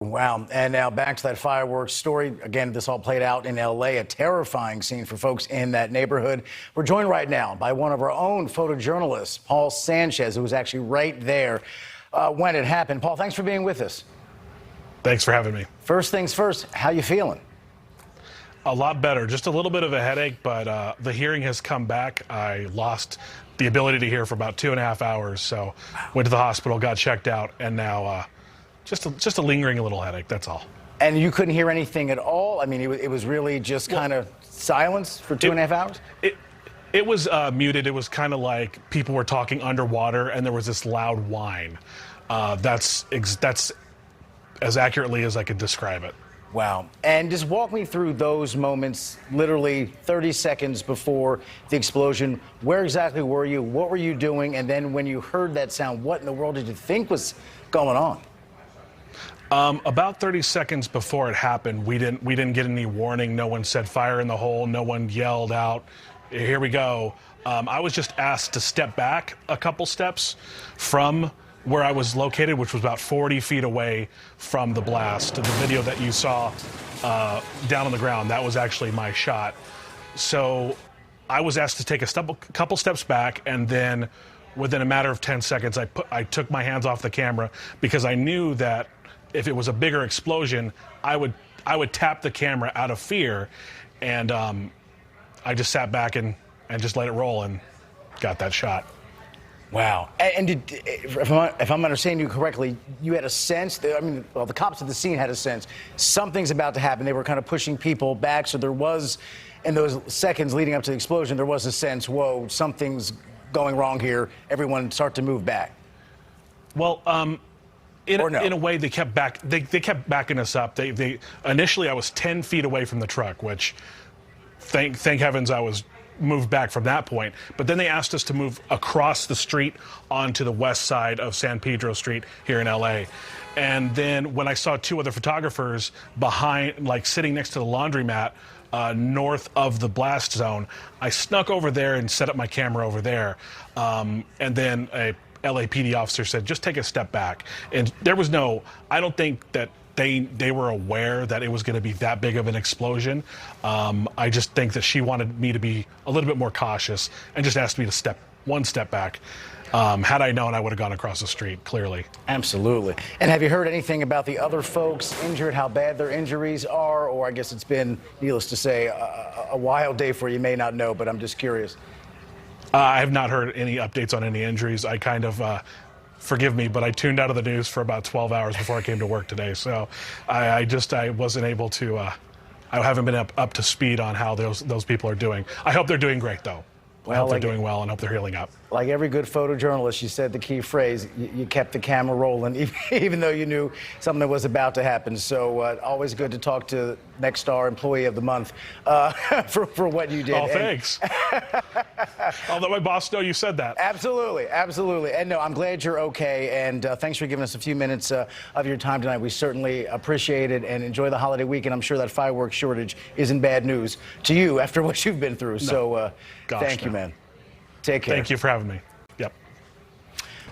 Wow. And now back to that fireworks story. Again, this all played out in L.A., a terrifying scene for folks in that neighborhood. We're joined right now by one of our own photojournalists, Paul Sanchez, who was actually right there when it happened. Paul, thanks for being with us. Thanks for having me. First things first, how you feeling? A lot better. Just a little bit of a headache, but the hearing has come back. I lost the ability to hear for about 2.5 hours, so went to the hospital, got checked out, and now just a lingering little headache, that's all. And you couldn't hear anything at all? I mean, it was really just kind of silence for 2.5 hours? It was muted. It was kind of like people were talking underwater, and there was this loud whine. That's as accurately as I could describe it. Wow. And just walk me through those moments, literally 30 seconds before the explosion. Where exactly were you? What were you doing? And then when you heard that sound, what in the world did you think was going on? About 30 seconds before it happened, we didn't get any warning. No one said fire in the hole. No one yelled out, here we go. I was just asked to step back a couple steps from where I was located, which was about 40 feet away from the blast. The video that you saw down on the ground, that was actually my shot. So I was asked to take a couple steps back, and then within a matter of 10 seconds, I took my hands off the camera because I knew that if it was a bigger explosion, I would tap the camera out of fear, and I just sat back and just let it roll and got that shot. Wow. And if I'm understanding you correctly, you had a sense that, I mean, well, the cops at the scene had a sense something's about to happen. They were kind of pushing people back, so there was, in those seconds leading up to the explosion, there was a sense, whoa, something's going wrong here. Everyone start to move back. Well, in a way, they kept backing us up. Initially, I was 10 feet away from the truck, which thank heavens I was moved back from that point. But then they asked us to move across the street onto the west side of San Pedro Street here in LA. And then when I saw two other photographers behind, like sitting next to the laundromat north of the blast zone, I snuck over there and set up my camera over there. And then a LAPD officer said, just take a step back. And there was no, I don't think that they were aware that it was going to be that big of an explosion. I just think that she wanted me to be a little bit more cautious and just asked me to step one step back. Had I known, I would have gone across the street, clearly. Absolutely. And have you heard anything about the other folks injured, how bad their injuries are? Or I guess it's been, needless to say, a wild day for you. You may not know, but I'm just curious. I have not heard any updates on any injuries. I kind of, forgive me, but I tuned out of the news for about 12 hours before I came to work today. So I wasn't able to, I haven't been up to speed on how those people are doing. I hope they're doing great, though. I hope they're doing well and hope they're healing up. Like every good photojournalist, you said the key phrase, you kept the camera rolling, even though you knew something was about to happen. So always good to talk to Next Star Employee of the Month for what you did. Oh, thanks. I'll let my boss know you said that. Absolutely, absolutely. And no, I'm glad you're okay. And thanks for giving us a few minutes of your time tonight. We certainly appreciate it and enjoy the holiday weekend. I'm sure that fireworks shortage isn't bad news to you after what you've been through. No. So thank you, man. Take care. Thank you for having me.